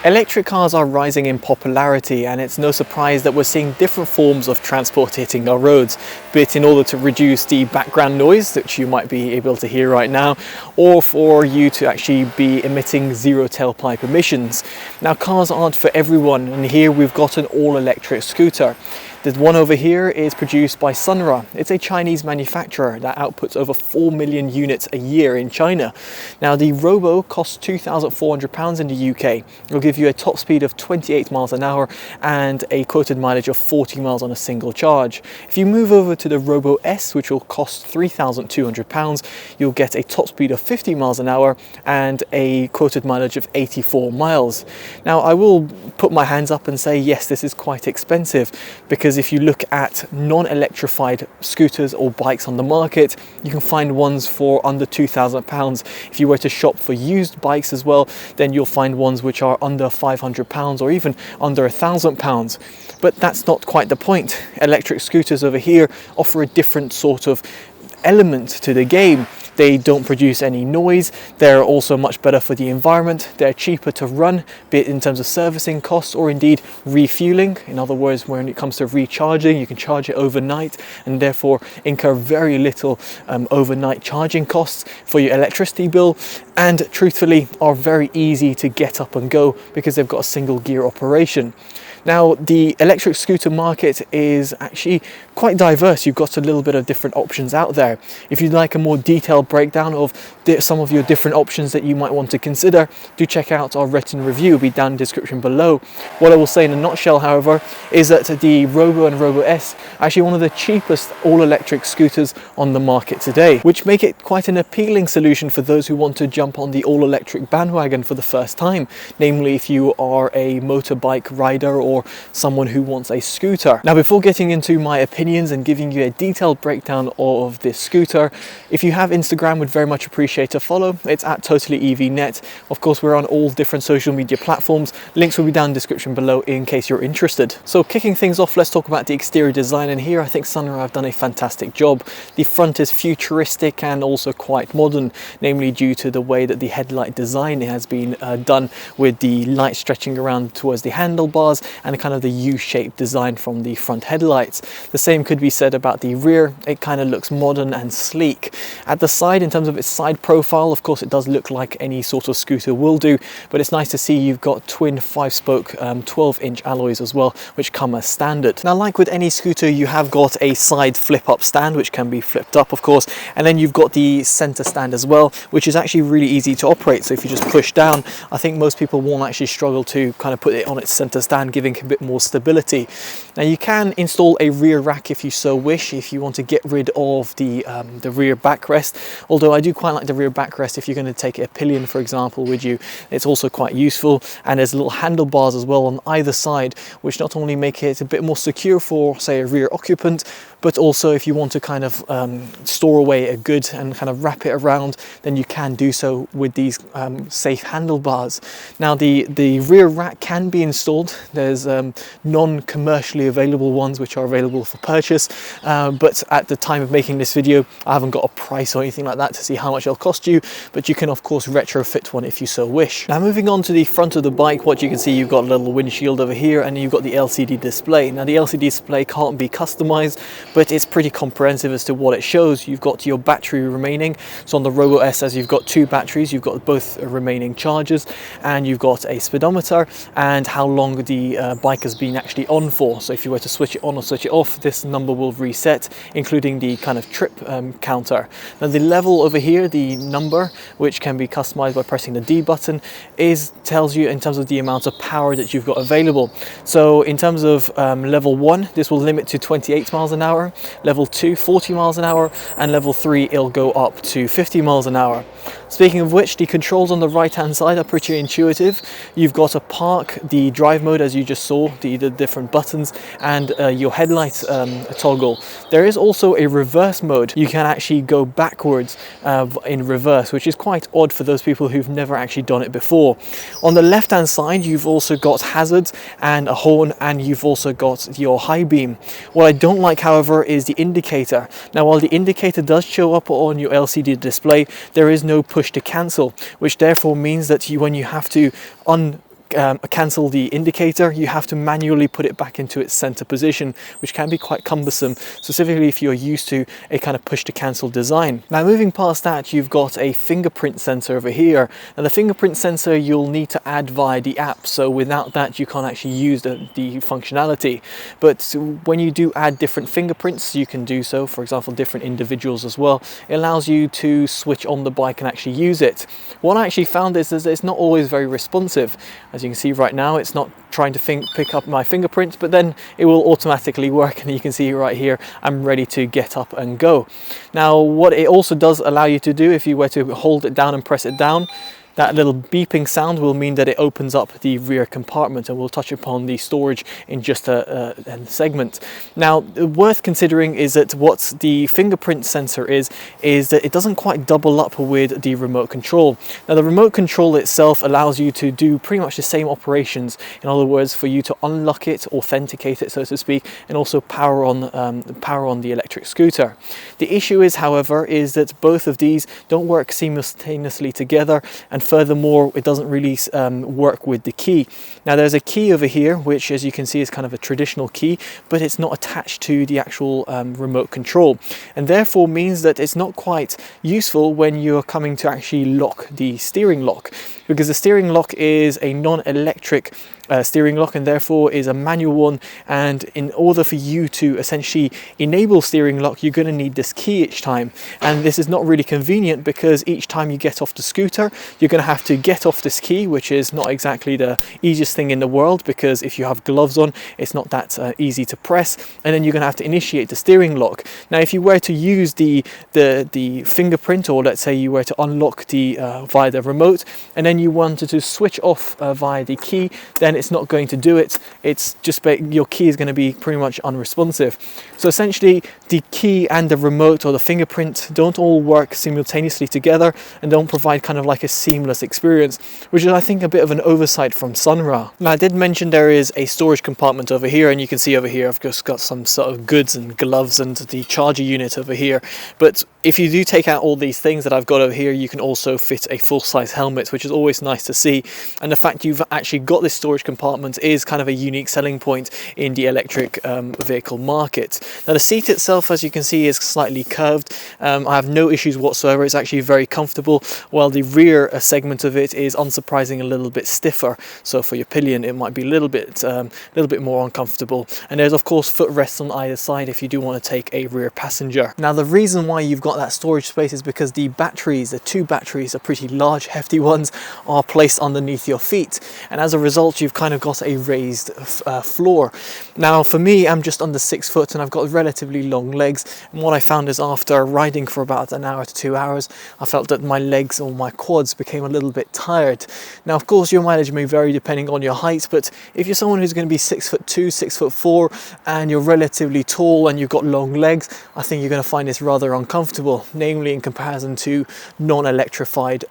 Electric cars are rising in popularity, and it's no surprise that we're seeing different forms of transport hitting our roads, be it in order to reduce the background noise that you might be able to hear right now, or for you to actually be emitting zero tailpipe emissions. Now, cars aren't for everyone, and here we've got an all-electric scooter. The one over here is produced by Sunra. It's a Chinese manufacturer that outputs over 4 million units a year in China. Now, the Robo costs £2,400 in the UK. It'll give you a top speed of 28 miles an hour and a quoted mileage of 40 miles on a single charge. If you move over to the Robo-S, which will cost £3,200, you'll get a top speed of 50 miles an hour and a quoted mileage of 84 miles. Now, I will put my hands up and say, yes, this is quite expensive, because if you look at non-electrified scooters or bikes on the market, you can find ones for under £2,000. If you were to shop for used bikes as well, then you'll find ones which are under £500 or even under £1,000. But that's not quite the point. Electric scooters over here offer a different sort of element to the game. They don't produce any noise. They're also much better for the environment. They're cheaper to run, be it in terms of servicing costs or indeed refueling. In other words, when it comes to recharging, you can charge it overnight and therefore incur very little overnight charging costs for your electricity bill, and truthfully are very easy to get up and go because they've got a single gear operation. Now, the electric scooter market is actually quite diverse. You've got a little bit of different options out there. If you'd like a more detailed breakdown of some of your different options that you might want to consider, do check out our written review. It'll be down in the description below. What I will say in a nutshell, however, is that the Robo and Robo-S are actually one of the cheapest all-electric scooters on the market today, which make it quite an appealing solution for those who want to jump on the all-electric bandwagon for the first time, namely if you are a motorbike rider or someone who wants a scooter. Now, before getting into my opinions and giving you a detailed breakdown of this scooter, if you have Instagram, would very much appreciate a follow. It's at TotallyEVnet. Of course, we're on all different social media platforms. Links will be down in the description below in case you're interested. So kicking things off, let's talk about the exterior design, and here I think Sunra have done a fantastic job. The front is futuristic and also quite modern, namely due to the way that the headlight design has been done, with the light stretching around towards the handlebars and kind of the U-shaped design from the front headlights. The same could be said about the rear. It kind of looks modern and sleek. At the side, in terms of its side profile, of course it does look like any sort of scooter will do, but it's nice to see you've got twin 5-spoke 12-inch alloys as well, which come as standard. Now, like with any scooter, you have got a side flip-up stand, which can be flipped up, of course, and then you've got the center stand as well, which is actually really easy to operate. So if you just push down, I think most people won't actually struggle to kind of put it on its center stand, giving a bit more stability. Now, you can install a rear rack if you so wish, if you want to get rid of the rear backrest, although I do quite like the rear backrest if you're going to take a pillion, for example, with you. It's also quite useful, and there's little handlebars as well on either side, which not only make it a bit more secure for, say, a rear occupant, but also if you want to kind of store away a good and kind of wrap it around, then you can do so with these safe handlebars. Now, the rear rack can be installed. There's non-commercially available ones which are available for purchase, but at the time of making this video, I haven't got a price or anything like that to see how much it'll cost you, but you can of course retrofit one if you so wish. Now, moving on to the front of the bike, what you can see, you've got a little windshield over here, and you've got the LCD display. Now, the LCD display can't be customized, but it's pretty comprehensive as to what it shows. You've got your battery remaining. So on the Robo-S, as you've got 2 batteries, you've got both remaining charges, and you've got a speedometer and how long the bike has been actually on for. So if you were to switch it on or switch it off, this number will reset, including the kind of trip counter. Now, the level over here, the number, which can be customized by pressing the D button, tells you in terms of the amount of power that you've got available. So in terms of level 1, this will limit to 28 miles an hour, level 2 40 miles an hour, and level 3 it'll go up to 50 miles an hour. Speaking of which, the controls on the right hand side are pretty intuitive. You've got a park, the drive mode as you just saw, the different buttons, and your headlight toggle. There is also a reverse mode. You can actually go backwards in reverse, which is quite odd for those people who've never actually done it before. On the left hand side, you've also got hazards and a horn, and you've also got your high beam. What I don't like, however, is the indicator. Now, while the indicator does show up on your LCD display, there is no push to cancel, which therefore means that when you have to cancel the indicator, you have to manually put it back into its center position, which can be quite cumbersome, specifically if you're used to a kind of push to cancel design. Now moving past that, you've got a fingerprint sensor over here. Now the fingerprint sensor you'll need to add via the app, so without that you can't actually use the functionality. But when you do add different fingerprints, you can do so, for example different individuals as well. It allows you to switch on the bike and actually use it. What I actually found is that it's not always very responsive. As you can see right now, it's not trying to pick up my fingerprint, but then it will automatically work, and you can see right here I'm ready to get up and go. Now what it also does allow you to do, if you were to hold it down and press it down, that little beeping sound will mean that it opens up the rear compartment, and we'll touch upon the storage in just a segment. Now, worth considering is that what the fingerprint sensor is that it doesn't quite double up with the remote control. Now, the remote control itself allows you to do pretty much the same operations. In other words, for you to unlock it, authenticate it, so to speak, and also power on the electric scooter. The issue is, however, is that both of these don't work simultaneously together, and furthermore, it doesn't really work with the key. Now there's a key over here, which as you can see is kind of a traditional key, but it's not attached to the actual remote control, and therefore means that it's not quite useful when you're coming to actually lock the steering lock, because the steering lock is a non-electric steering lock and therefore is a manual one, and in order for you to essentially enable steering lock, you're going to need this key each time, and this is not really convenient because each time you get off the scooter you're going to have to get off this key, which is not exactly the easiest thing in the world, because if you have gloves on it's not that easy to press, and then you're going to have to initiate the steering lock. Now if you were to use the fingerprint, or let's say you were to unlock via the remote, and then you wanted to switch off via the key, then it's not going to do it. It's just your key is going to be pretty much unresponsive. So essentially the key and the remote or the fingerprint don't all work simultaneously together and don't provide kind of like a seamless experience, which is I think a bit of an oversight from Sunra. Now I did mention there is a storage compartment over here, and you can see over here I've just got some sort of goods and gloves and the charger unit over here, but if you do take out all these things that I've got over here, you can also fit a full-size helmet, which is always nice to see, and the fact you've actually got this storage compartment is kind of a unique selling point in the electric vehicle market. Now the seat itself, as you can see, is slightly curved. I have no issues whatsoever. It's actually very comfortable, while the rear segment of it is unsurprisingly a little bit stiffer, so for your pillion it might be a little bit more uncomfortable, and there's of course footrests on either side if you do want to take a rear passenger. Now the reason why you've got that storage space is because the two batteries are pretty large, hefty ones, are placed underneath your feet, and as a result you've kind of got a raised floor. Now for me, I'm just under 6 foot and I've got relatively long legs, and what I found is after riding for about an hour to 2 hours, I felt that my legs or my quads became a little bit tired. Now of course your mileage may vary depending on your height, but if you're someone who's going to be 6'2", 6'4", and you're relatively tall and you've got long legs, I think you're going to find this rather uncomfortable, namely in comparison to non-electrified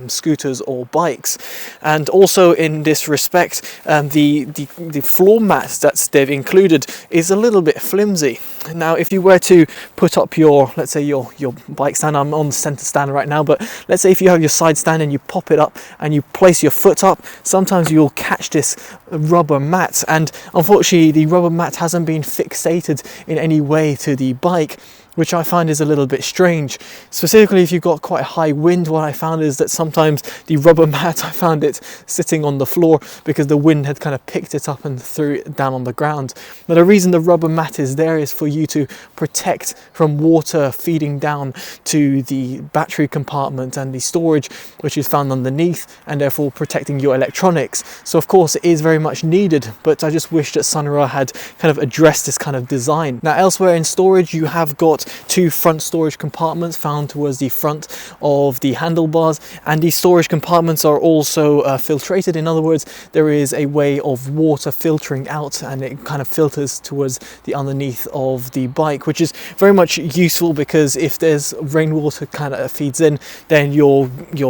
scooters or bikes. And also in this respect, the floor mat that they've included is a little bit flimsy. Now if you were to put up let's say your bike stand, I'm on the center stand right now, but let's say if you have your side stand and you pop it up and you place your foot up, sometimes you'll catch this rubber mat, and unfortunately the rubber mat hasn't been fixated in any way to the bike, which I find is a little bit strange. Specifically if you've got quite a high wind, what I found is that sometimes the rubber mat, I found it sitting on the floor because the wind had kind of picked it up and threw it down on the ground. Now the reason the rubber mat is there is for you to protect from water feeding down to the battery compartment and the storage which is found underneath, and therefore protecting your electronics. So of course it is very much needed, but I just wish that Sunra had kind of addressed this kind of design. Now elsewhere in storage you have got two front storage compartments found towards the front of the handlebars, and these storage compartments are also filtrated. In other words, there is a way of water filtering out and it kind of filters towards the underneath of the bike, which is very much useful because if there's rainwater kind of feeds in, then your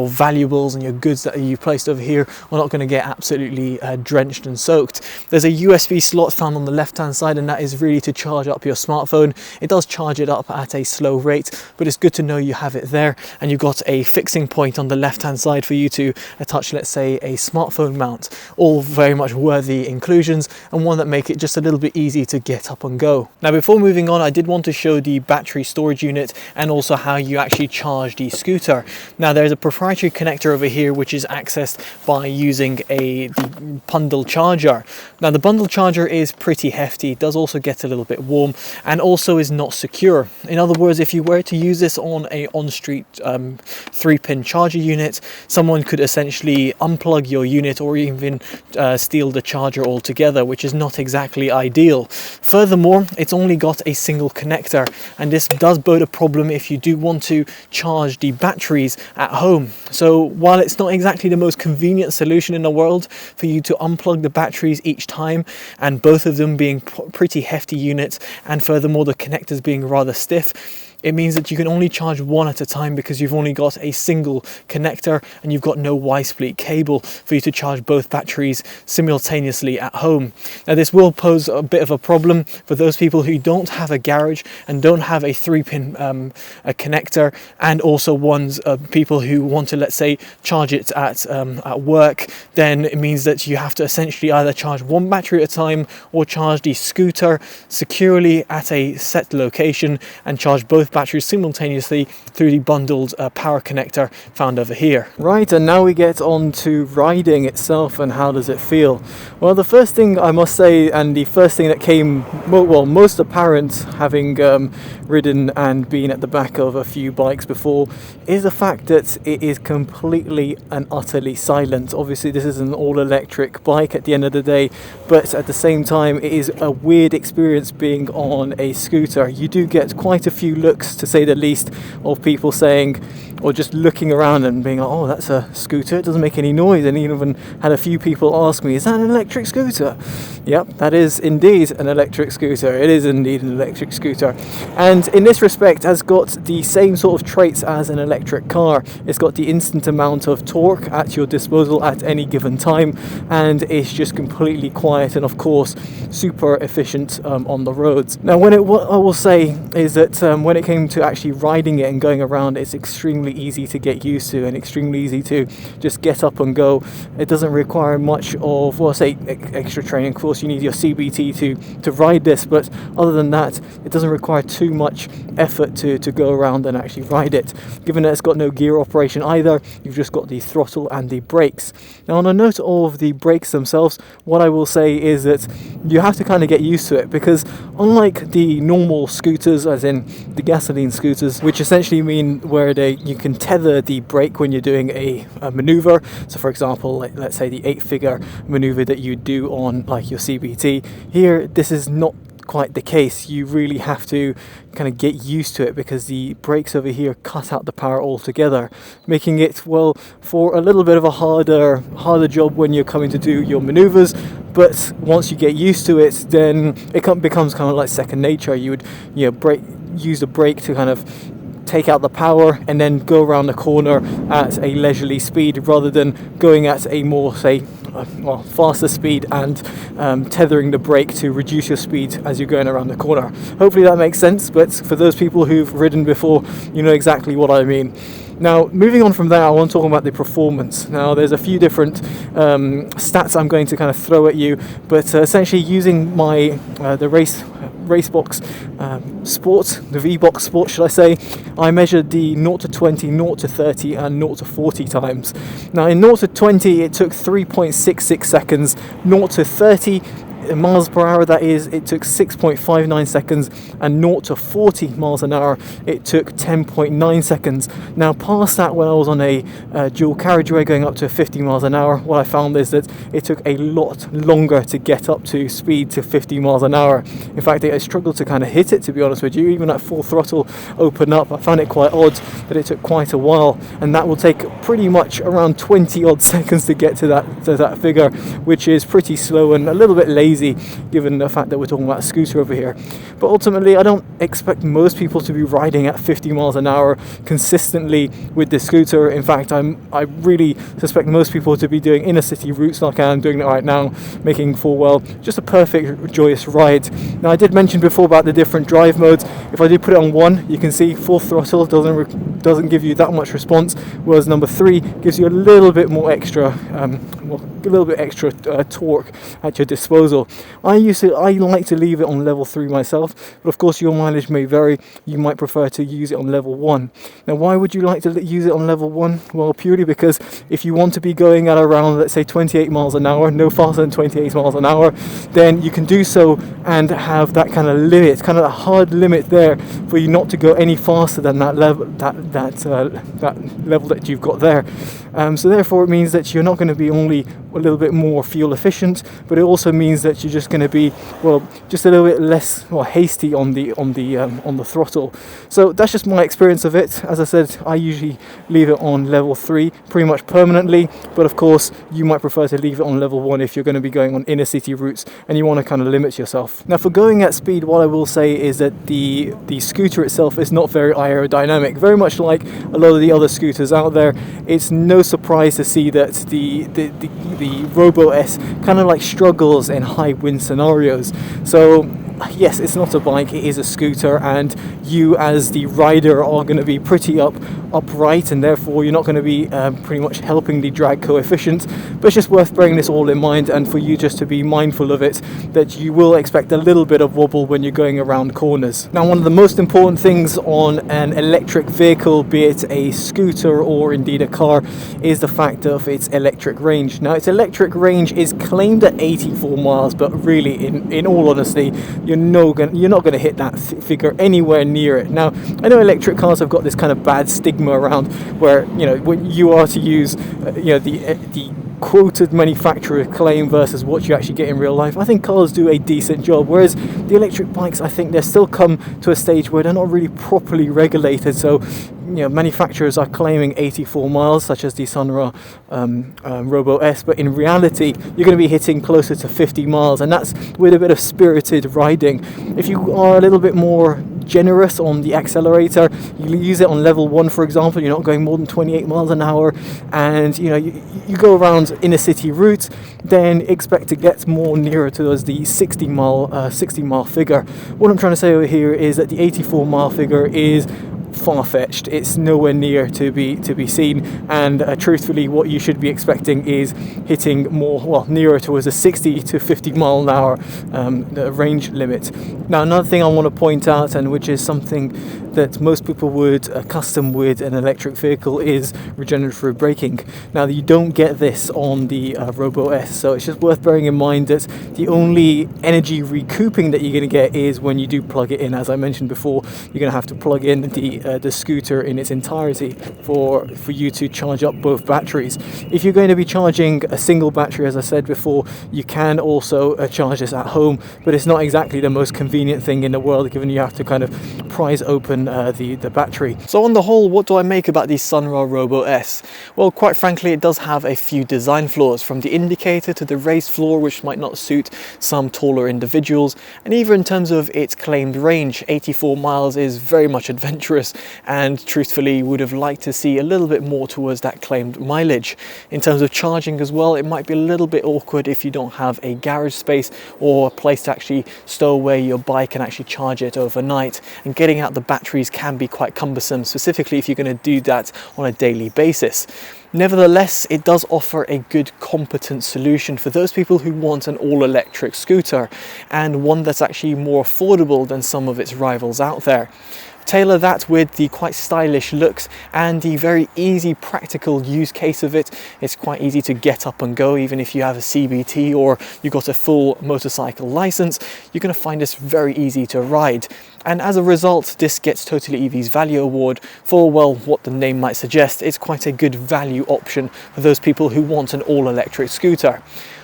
valuables and your goods that you placed over here are not going to get absolutely drenched and soaked. There's a USB slot found on the left hand side, and that is really to charge up your smartphone. It does charge it up up at a slow rate, but it's good to know you have it there, and you've got a fixing point on the left hand side for you to attach, let's say, a smartphone mount. All very much worthy inclusions, and one that make it just a little bit easy to get up and go. Now, before moving on, I did want to show the battery storage unit and also how you actually charge the scooter. Now, there's a proprietary connector over here which is accessed by using the bundle charger. Now, the bundle charger is pretty hefty, it does also get a little bit warm, and also is not secure. In other words, if you were to use this on a on-street 3-pin charger unit, someone could essentially unplug your unit or even steal the charger altogether, which is not exactly ideal. Furthermore, it's only got a single connector, and this does bode a problem if you do want to charge the batteries at home. So while it's not exactly the most convenient solution in the world for you to unplug the batteries each time, and both of them being pretty hefty units, and furthermore the connectors being rather stiff, it means that you can only charge one at a time because you've only got a single connector and you've got no Y-split cable for you to charge both batteries simultaneously at home. Now, this will pose a bit of a problem for those people who don't have a garage and don't have a 3-pin a connector, and also people who want to, let's say, charge it at work. Then it means that you have to essentially either charge one battery at a time or charge the scooter securely at a set location and charge both batteries simultaneously through the bundled power connector found over here. Right, and now we get on to riding itself and how does it feel. Well, the first thing I must say, and the first thing that came most apparent having ridden and been at the back of a few bikes before, is the fact that it is completely and utterly silent. Obviously this is an all-electric bike at the end of the day, but at the same time it is a weird experience being on a scooter. You do get quite a few looks, to say the least, of people saying, or just looking around and being like, oh, that's a scooter, it doesn't make any noise. And even had a few people ask me, is that an electric scooter? Yep, that is indeed an electric scooter. It is indeed an electric scooter, and in this respect has got the same sort of traits as an electric car. It's got the instant amount of torque at your disposal at any given time, and it's just completely quiet and of course super efficient on the roads. Now, what I will say is that when it came to actually riding it and going around, it's extremely easy to get used to and extremely easy to just get up and go. It doesn't require much of, well, say, extra training. Of course, you need your CBT to ride this, but other than that, it doesn't require too much effort to go around and actually ride it. Given that it's got no gear operation either, you've just got the throttle and the brakes. Now, on a note of the brakes themselves, what I will say is that you have to kind of get used to it, because unlike the normal scooters, as in the gasoline scooters, which essentially mean where you can tether the brake when you're doing a maneuver. So for example, let's say the 8-figure maneuver that you do on like your CBT, here this is not quite the case. You really have to kind of get used to it, because the brakes over here cut out the power altogether, making it, well, for a little bit of a harder job when you're coming to do your maneuvers. But once you get used to it, then it becomes kind of like second nature. You would use the brake to kind of take out the power and then go around the corner at a leisurely speed, rather than going at a more, say, faster speed and tethering the brake to reduce your speed as you're going around the corner. Hopefully that makes sense, but for those people who've ridden before, you know exactly what I mean. Now, moving on from there, I want to talk about the performance. Now, there's a few different stats I'm going to kind of throw at you, but essentially using my the Racebox Sport, the V-Box Sport should I say, I measured the 0 to 20, 0 to 30 and 0 to 40 times. Now, in 0 to 20 it took 3.66 seconds, 0 to 30 miles per hour, that is, it took 6.59 seconds, and 0 to 40 miles an hour it took 10.9 seconds. Now, past that, when I was on a dual carriageway going up to 50 miles an hour, what I found is that it took a lot longer to get up to speed to 50 miles an hour. In fact, I struggled to kind of hit it, to be honest with you. Even at full throttle open up, I found it quite odd that it took quite a while, and that will take pretty much around 20 odd seconds to get to that figure, which is pretty slow and a little bit lazy, given the fact that we're talking about a scooter over here. But ultimately, I don't expect most people to be riding at 50 miles an hour consistently with this scooter. In fact, I really suspect most people to be doing inner city routes like I am doing it right now, making for, well, just a perfect joyous ride. Now, I did mention before about the different drive modes. If I do put it on 1, you can see full throttle doesn't give you that much response, whereas number 3 gives you a little bit more extra, torque at your disposal. I like to leave it on level 3 myself, but of course your mileage may vary. You might prefer to use it on level 1. Now, why would you like to use it on level 1? Well, purely because if you want to be going at around, let's say, 28 miles an hour, no faster than 28 miles an hour, then you can do so and have that kind of limit, kind of a hard limit there for you not to go any faster than that level, that level that you've got there. So therefore it means that you're not going to be only a little bit more fuel efficient, but it also means that you're just going to be, well, just a little bit less hasty on the throttle. So that's just my experience of it. As I said, I usually leave it on level 3 pretty much permanently, but of course you might prefer to leave it on level 1 if you're going to be going on inner city routes and you want to kind of limit yourself. Now, for going at speed, what I will say is that the scooter itself is not very aerodynamic. Very much like a lot of the other scooters out there, it's no surprise to see that the Robo-S kind of like struggles in high wind scenarios. So yes, it's not a bike, it is a scooter, and you as the rider are going to be pretty upright, and therefore you're not going to be pretty much helping the drag coefficient. But it's just worth bearing this all in mind, and for you just to be mindful of it, that you will expect a little bit of wobble when you're going around corners. Now, one of the most important things on an electric vehicle, be it a scooter or indeed a car, is the fact of its electric range. Now, its electric range is claimed at 84 miles, but really, in all honesty, you're not going to hit that figure anywhere near it. Now, I know electric cars have got this kind of bad stigma around where, when you are to use the quoted manufacturer claim versus what you actually get in real life. I think cars do a decent job, whereas the electric bikes, I think they're still come to a stage where they're not really properly regulated. So manufacturers are claiming 84 miles, such as the Sunra Robo-S, but in reality you're going to be hitting closer to 50 miles, and that's with a bit of spirited riding. If you are a little bit more generous on the accelerator, you use it on level 1, for example, you're not going more than 28 miles an hour, and you go around inner city routes, then expect to get more nearer towards the 60 mile figure. What I'm trying to say over here is that the 84 mile figure is far-fetched. It's nowhere near to be seen, and truthfully what you should be expecting is hitting more, nearer towards a 60 to 50 mile an hour range limit. Now, another thing I want to point out, and which is something that most people would custom with an electric vehicle, is regenerative braking. Now, you don't get this on the Robo-S, so it's just worth bearing in mind that the only energy recouping that you're going to get is when you do plug it in. As I mentioned before, you're going to have to plug in the scooter in its entirety for you to charge up both batteries. If you're going to be charging a single battery, as I said before, you can also charge this at home, but it's not exactly the most convenient thing in the world, given you have to kind of prise open the battery. So on the whole, what do I make about the Sunra Robo-S? Well, quite frankly, it does have a few design flaws, from the indicator to the raised floor, which might not suit some taller individuals, and even in terms of its claimed range, 84 miles is very much adventurous, and truthfully would have liked to see a little bit more towards that claimed mileage. In terms of charging as well, it might be a little bit awkward if you don't have a garage space or a place to actually stow away your bike and actually charge it overnight, and getting out the batteries can be quite cumbersome, specifically if you're going to do that on a daily basis. Nevertheless, it does offer a good, competent solution for those people who want an all-electric scooter, and one that's actually more affordable than some of its rivals out there. Tailor that with the quite stylish looks and the very easy practical use case of it. It's quite easy to get up and go, even if you have a CBT or you've got a full motorcycle license. You're going to find this very easy to ride, and as a result this gets TotallyEV's Value Award for, well, what the name might suggest. It's quite a good value option for those people who want an all-electric scooter.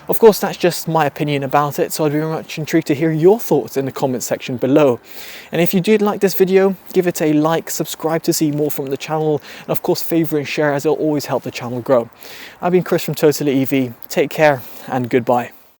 Of course, that's just my opinion about it, so I'd be very much intrigued to hear your thoughts in the comment section below. And if you did like this video, give it a like, subscribe to see more from the channel, and of course favourite and share, as it'll always help the channel grow. I've been Chris from TotallyEV. Take care and goodbye.